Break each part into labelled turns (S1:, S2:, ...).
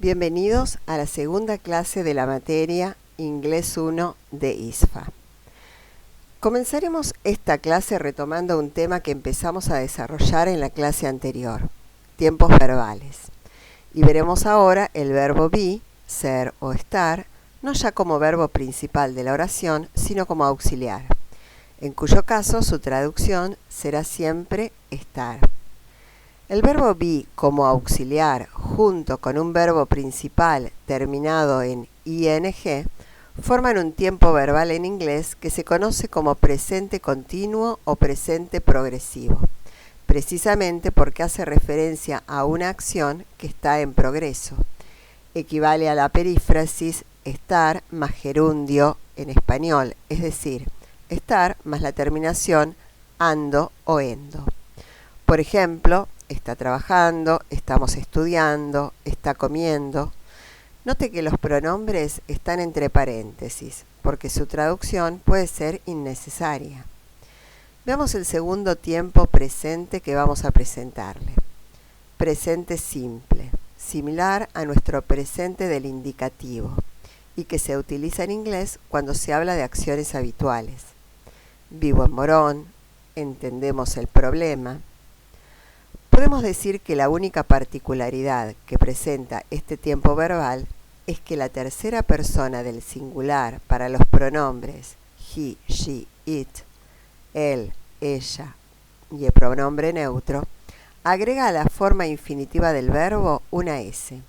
S1: Bienvenidos a la segunda clase de la materia Inglés 1 de ISFA. Comenzaremos esta clase retomando un tema que empezamos a desarrollar en la clase anterior, tiempos verbales. Y veremos ahora el verbo be, ser o estar, no ya como verbo principal de la oración, sino como auxiliar, en cuyo caso su traducción será siempre estar. El verbo be como auxiliar junto con un verbo principal terminado en ing forman un tiempo verbal en inglés que se conoce como presente continuo o presente progresivo, precisamente porque hace referencia a una acción que está en progreso. Equivale a la perífrasis estar más gerundio en español, es decir, estar más la terminación ando o endo. Por ejemplo, está trabajando, estamos estudiando, está comiendo. Note que los pronombres están entre paréntesis, porque su traducción puede ser innecesaria. Veamos el segundo tiempo presente que vamos a presentarle. Presente simple, similar a nuestro presente del indicativo, y que se utiliza en inglés cuando se habla de acciones habituales. Vivo en Morón, entendemos el problema. Podemos decir que la única particularidad que presenta este tiempo verbal es que la tercera persona del singular para los pronombres he, she, it, él, ella y el pronombre neutro agrega a la forma infinitiva del verbo una S,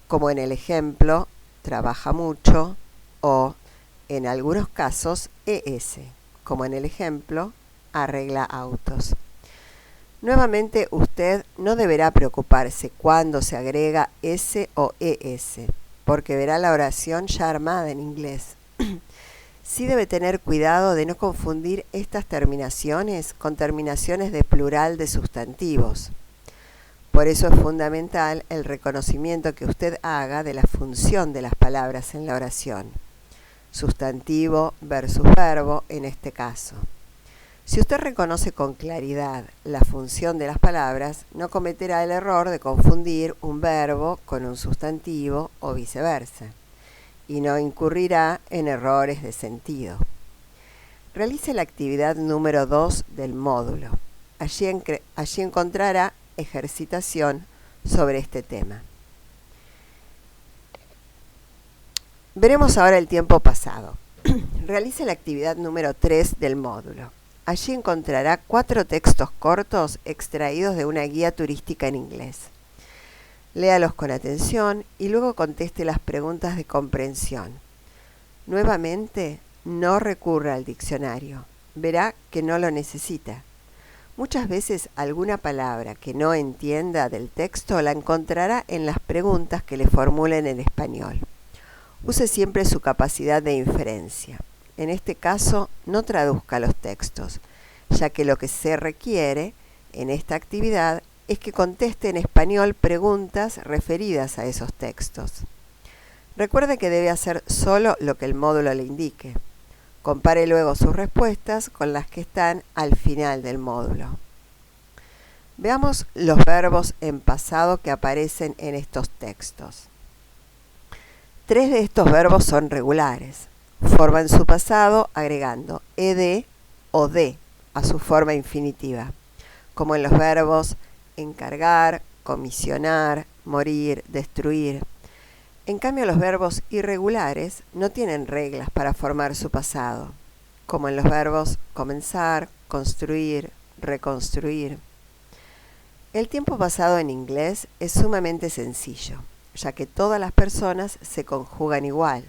S1: como en el ejemplo trabaja mucho o en algunos casos ES, como en el ejemplo arregla autos. Nuevamente, usted no deberá preocuparse cuando se agrega S o ES, porque verá la oración ya armada en inglés. Sí debe tener cuidado de no confundir estas terminaciones con terminaciones de plural de sustantivos. Por eso es fundamental el reconocimiento que usted haga de la función de las palabras en la oración. Sustantivo versus verbo en este caso. Si usted reconoce con claridad la función de las palabras, no cometerá el error de confundir un verbo con un sustantivo o viceversa, y no incurrirá en errores de sentido. Realice la actividad número 2 del módulo. Allí encontrará ejercitación sobre este tema. Veremos ahora el tiempo pasado. Realice la actividad número 3 del módulo. Allí encontrará 4 textos cortos extraídos de una guía turística en inglés. Léalos con atención y luego conteste las preguntas de comprensión. Nuevamente, no recurra al diccionario. Verá que no lo necesita. Muchas veces alguna palabra que no entienda del texto la encontrará en las preguntas que le formulen en español. Use siempre su capacidad de inferencia. En este caso, no traduzca los textos, ya que lo que se requiere en esta actividad es que conteste en español preguntas referidas a esos textos. Recuerde que debe hacer solo lo que el módulo le indique. Compare luego sus respuestas con las que están al final del módulo. Veamos los verbos en pasado que aparecen en estos textos. 3 de estos verbos son regulares. Forman su pasado agregando ed o de a su forma infinitiva, como en los verbos encargar, comisionar, morir, destruir. En cambio, los verbos irregulares no tienen reglas para formar su pasado, como en los verbos comenzar, construir, reconstruir. El tiempo pasado en inglés es sumamente sencillo, ya que todas las personas se conjugan igual,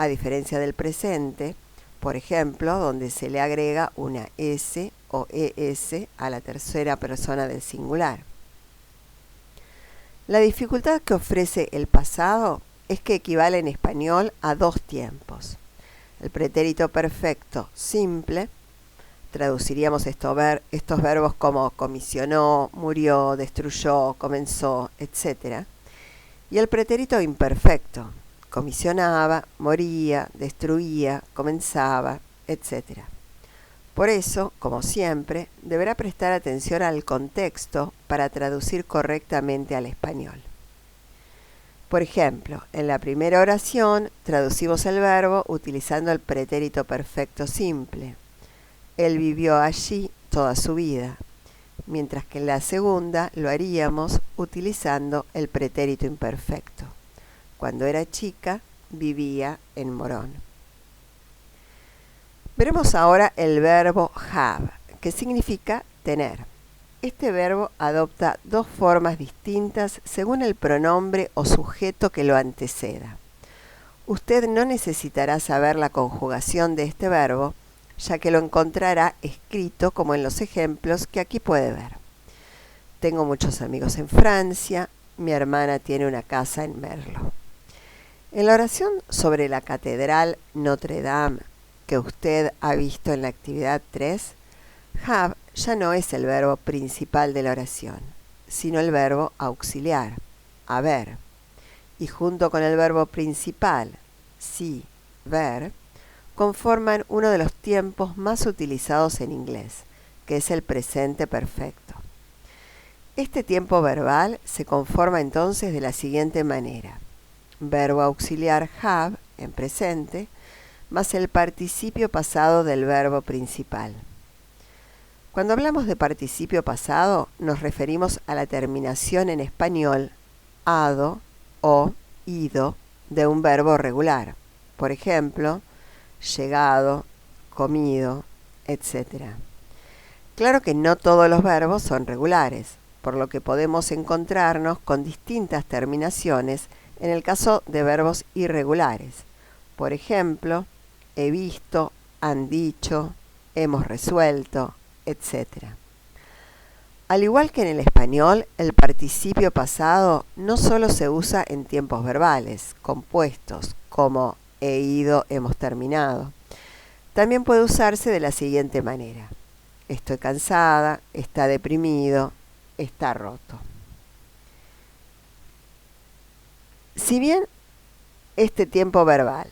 S1: a diferencia del presente, por ejemplo, donde se le agrega una S o ES a la tercera persona del singular. La dificultad que ofrece el pasado es que equivale en español a 2 tiempos. El pretérito perfecto simple, traduciríamos estos verbos como comisionó, murió, destruyó, comenzó, etc. Y el pretérito imperfecto, comisionaba, moría, destruía, comenzaba, etc. Por eso, como siempre, deberá prestar atención al contexto para traducir correctamente al español. Por ejemplo, en la primera oración traducimos el verbo utilizando el pretérito perfecto simple. Él vivió allí toda su vida, mientras que en la segunda lo haríamos utilizando el pretérito imperfecto. Cuando era chica, vivía en Morón. Veremos ahora el verbo have, que significa tener. Este verbo adopta dos formas distintas según el pronombre o sujeto que lo anteceda. Usted no necesitará saber la conjugación de este verbo, ya que lo encontrará escrito como en los ejemplos que aquí puede ver. Tengo muchos amigos en Francia, mi hermana tiene una casa en Merlo. En la oración sobre la catedral Notre Dame, que usted ha visto en la actividad 3, have ya no es el verbo principal de la oración, sino el verbo auxiliar, haber. Y junto con el verbo principal, see, ver, conforman uno de los tiempos más utilizados en inglés, que es el presente perfecto. Este tiempo verbal se conforma entonces de la siguiente manera: verbo auxiliar have, en presente, más el participio pasado del verbo principal. Cuando hablamos de participio pasado, nos referimos a la terminación en español ado o ido de un verbo regular. Por ejemplo, llegado, comido, etc. Claro que no todos los verbos son regulares, por lo que podemos encontrarnos con distintas terminaciones en el caso de verbos irregulares. Por ejemplo, he visto, han dicho, hemos resuelto, etc. Al igual que en el español, el participio pasado no solo se usa en tiempos verbales, compuestos, como he ido, hemos terminado. También puede usarse de la siguiente manera: estoy cansada, está deprimido, está roto. Si bien este tiempo verbal,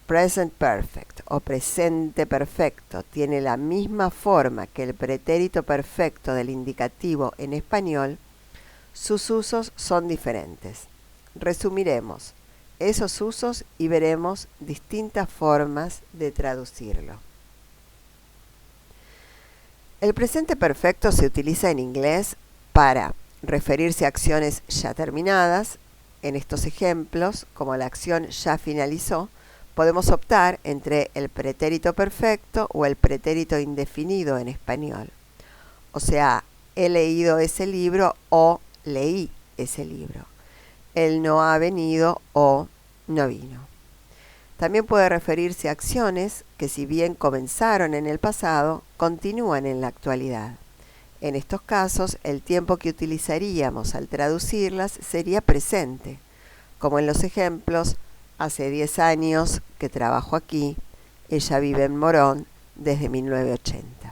S1: present perfect o presente perfecto, tiene la misma forma que el pretérito perfecto del indicativo en español, sus usos son diferentes. Resumiremos esos usos y veremos distintas formas de traducirlo. El presente perfecto se utiliza en inglés para referirse a acciones ya terminadas. En estos ejemplos, como la acción ya finalizó, podemos optar entre el pretérito perfecto o el pretérito indefinido en español. O sea, he leído ese libro o leí ese libro. Él no ha venido o no vino. También puede referirse a acciones que, si bien comenzaron en el pasado, continúan en la actualidad. En estos casos, el tiempo que utilizaríamos al traducirlas sería presente, como en los ejemplos: hace 10 años que trabajo aquí, ella vive en Morón desde 1980.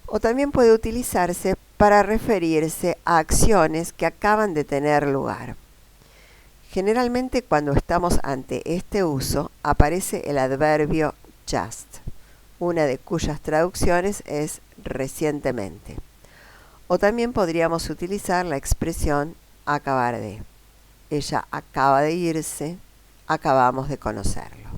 S1: O también puede utilizarse para referirse a acciones que acaban de tener lugar. Generalmente, cuando estamos ante este uso, aparece el adverbio just, una de cuyas traducciones es recientemente. O también podríamos utilizar la expresión acabar de. Ella acaba de irse, acabamos de conocerlo.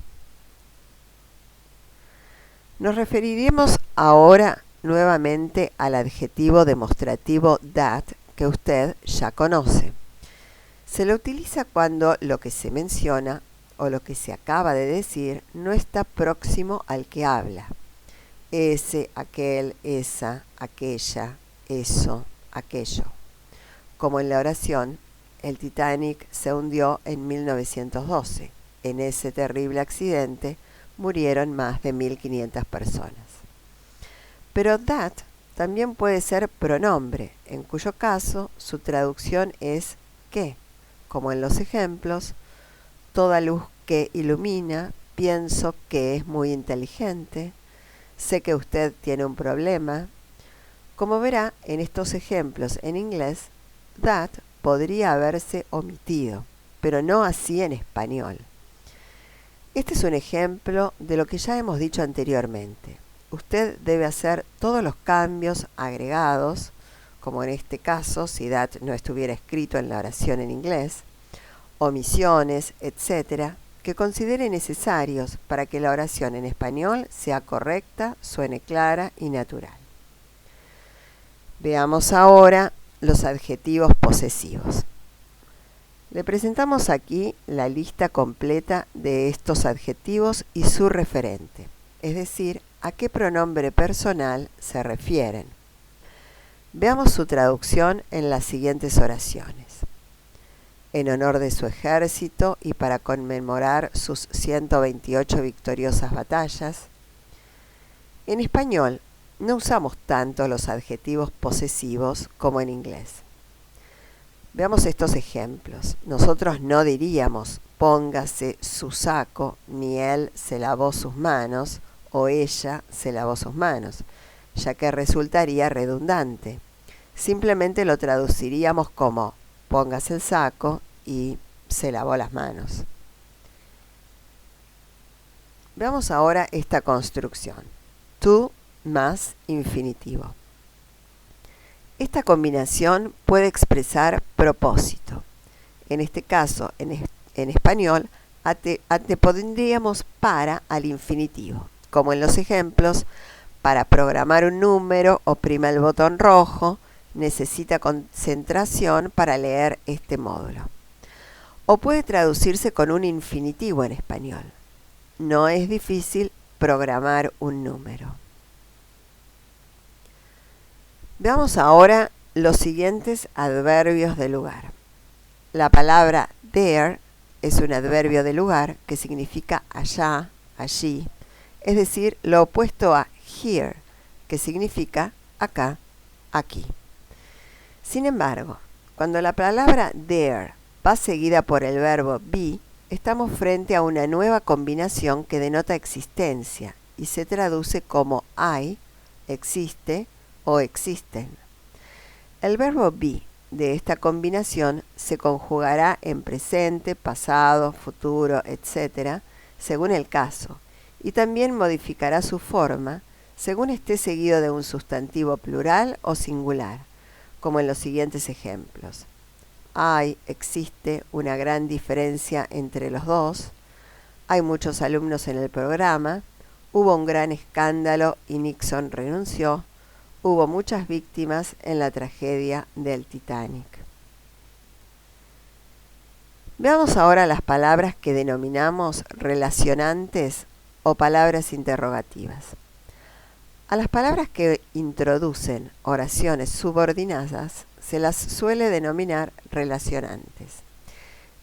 S1: Nos referiremos ahora nuevamente al adjetivo demostrativo that, que usted ya conoce. Se lo utiliza cuando lo que se menciona o lo que se acaba de decir no está próximo al que habla. Ese, aquel, esa, aquella, eso, aquello. Como en la oración: el Titanic se hundió en 1912. En ese terrible accidente murieron más de 1.500 personas. Pero that también puede ser pronombre, en cuyo caso su traducción es que, como en los ejemplos: toda luz que ilumina, pienso que es muy inteligente, sé que usted tiene un problema. Como verá, en estos ejemplos en inglés, that podría haberse omitido, pero no así en español. Este es un ejemplo de lo que ya hemos dicho anteriormente. Usted debe hacer todos los cambios agregados, como en este caso, si that no estuviera escrito en la oración en inglés, omisiones, etc., que considere necesarios para que la oración en español sea correcta, suene clara y natural. Veamos ahora los adjetivos posesivos. Le presentamos aquí la lista completa de estos adjetivos y su referente, es decir, a qué pronombre personal se refieren. Veamos su traducción en las siguientes oraciones. En honor de su ejército y para conmemorar sus 128 victoriosas batallas. En español no usamos tanto los adjetivos posesivos como en inglés. Veamos estos ejemplos. Nosotros no diríamos póngase su saco, ni él se lavó sus manos o ella se lavó sus manos, ya que resultaría redundante. Simplemente lo traduciríamos como póngase el saco y se lavó las manos. Veamos ahora esta construcción. Tú más infinitivo. Esta combinación puede expresar propósito. En este caso, en español, antepondríamos para al infinitivo, como en los ejemplos, para programar un número, oprima el botón rojo, necesita concentración para leer este módulo. O puede traducirse con un infinitivo en español. No es difícil programar un número. Veamos ahora los siguientes adverbios de lugar. La palabra there es un adverbio de lugar que significa allá, allí, es decir, lo opuesto a here, que significa acá, aquí. Sin embargo, cuando la palabra there va seguida por el verbo be, estamos frente a una nueva combinación que denota existencia y se traduce como hay, existe o existen. El verbo be de esta combinación se conjugará en presente, pasado, futuro, etc., según el caso, y también modificará su forma según esté seguido de un sustantivo plural o singular, como en los siguientes ejemplos. Existe una gran diferencia entre los dos, hay muchos alumnos en el programa, hubo un gran escándalo y Nixon renunció, hubo muchas víctimas en la tragedia del Titanic. Veamos ahora las palabras que denominamos relacionantes o palabras interrogativas. A las palabras que introducen oraciones subordinadas se las suele denominar relacionantes.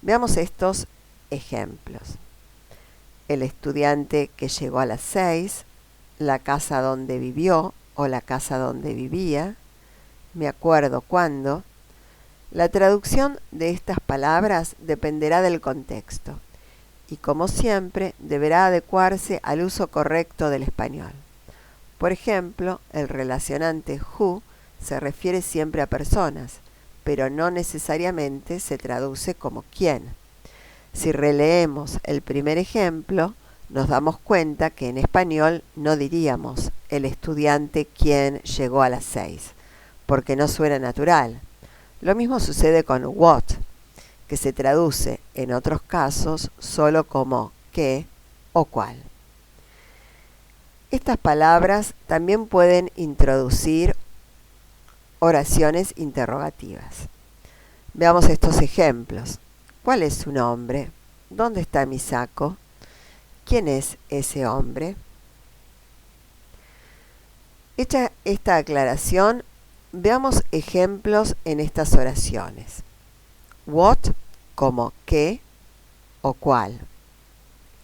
S1: Veamos estos ejemplos. El estudiante que llegó a las 6, la casa donde vivió o la casa donde vivía, me acuerdo cuándo. La traducción de estas palabras dependerá del contexto y, como siempre, deberá adecuarse al uso correcto del español. Por ejemplo, el relacionante who se refiere siempre a personas, pero no necesariamente se traduce como quién. Si releemos el primer ejemplo, nos damos cuenta que en español no diríamos el estudiante quien llegó a las 6, porque no suena natural. Lo mismo sucede con what, que se traduce en otros casos solo como qué o cuál. Estas palabras también pueden introducir oraciones interrogativas. Veamos estos ejemplos. ¿Cuál es su nombre? ¿Dónde está mi saco? ¿Quién es ese hombre? Hecha esta aclaración, veamos ejemplos en estas oraciones. What como qué o cuál.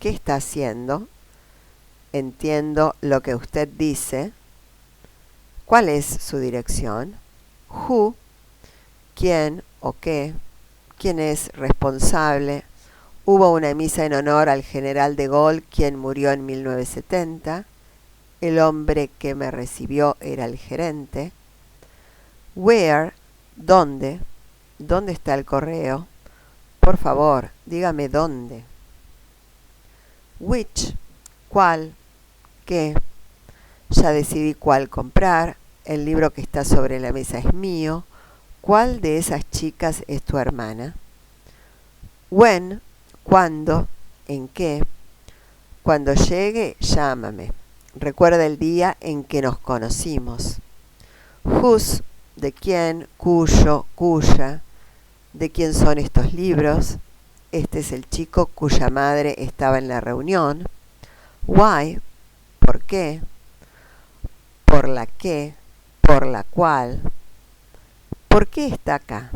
S1: ¿Qué está haciendo? Entiendo lo que usted dice. ¿Cuál es su dirección? Who, quién o qué. ¿Quién es responsable? Hubo una misa en honor al general de Gaulle, quien murió en 1970. El hombre que me recibió era el gerente. Where, ¿dónde? ¿Dónde está el correo? Por favor, dígame dónde. Which, ¿cuál? ¿Qué? Ya decidí cuál comprar. El libro que está sobre la mesa es mío. ¿Cuál de esas chicas es tu hermana? When, cuándo, en qué. Cuando llegue, llámame. Recuerda el día en que nos conocimos. Whose, de quién, cuyo, cuya. ¿De quién son estos libros? Este es el chico cuya madre estaba en la reunión. Why, ¿por qué? Por la que, por la cual. ¿Por qué está acá?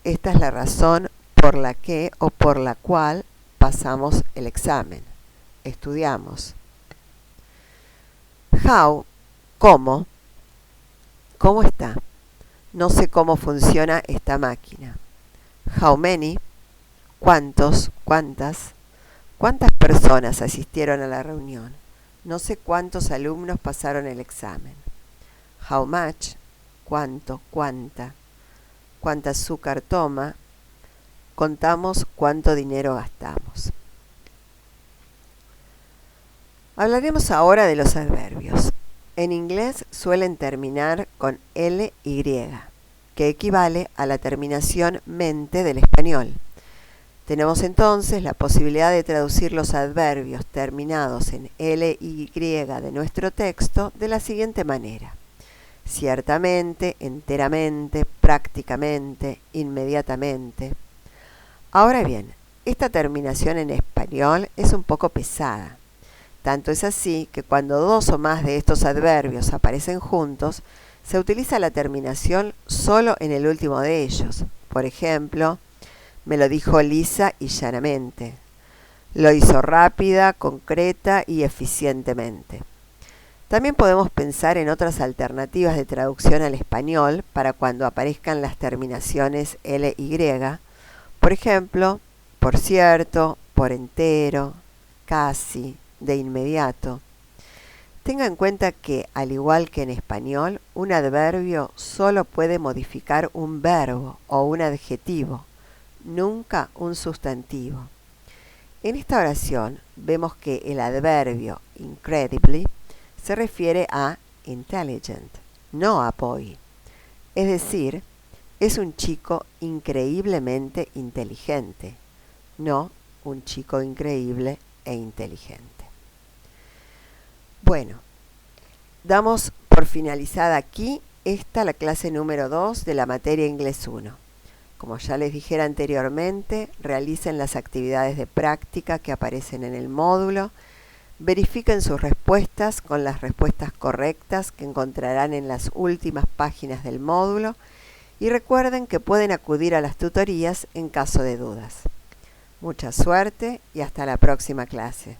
S1: Esta es la razón por la que o por la cual pasamos el examen. Estudiamos. How, ¿cómo? ¿Cómo está? No sé cómo funciona esta máquina. How many, ¿cuántos, cuántas? ¿Cuántas personas asistieron a la reunión? No sé cuántos alumnos pasaron el examen. How much, ¿cuánto, cuánta? ¿Cuánta azúcar toma? Contamos cuánto dinero gastamos. Hablaremos ahora de los adverbios. En inglés suelen terminar con ly, que equivale a la terminación mente del español. Tenemos entonces la posibilidad de traducir los adverbios terminados en ly de nuestro texto de la siguiente manera: ciertamente, enteramente, prácticamente, inmediatamente. Ahora bien, esta terminación en español es un poco pesada. Tanto es así que cuando dos o más de estos adverbios aparecen juntos, se utiliza la terminación solo en el último de ellos. Por ejemplo, me lo dijo lisa y llanamente. Lo hizo rápida, concreta y eficientemente. También podemos pensar en otras alternativas de traducción al español para cuando aparezcan las terminaciones ly. Por ejemplo, por cierto, por entero, casi, de inmediato. Tenga en cuenta que, al igual que en español, un adverbio solo puede modificar un verbo o un adjetivo, nunca un sustantivo. En esta oración vemos que el adverbio incredibly se refiere a intelligent, no a boy. Es decir, es un chico increíblemente inteligente, no un chico increíble e inteligente. Bueno, damos por finalizada aquí la clase número 2 de la materia Inglés 1. Como ya les dijera anteriormente, realicen las actividades de práctica que aparecen en el módulo, verifiquen sus respuestas con las respuestas correctas que encontrarán en las últimas páginas del módulo y recuerden que pueden acudir a las tutorías en caso de dudas. Mucha suerte y hasta la próxima clase.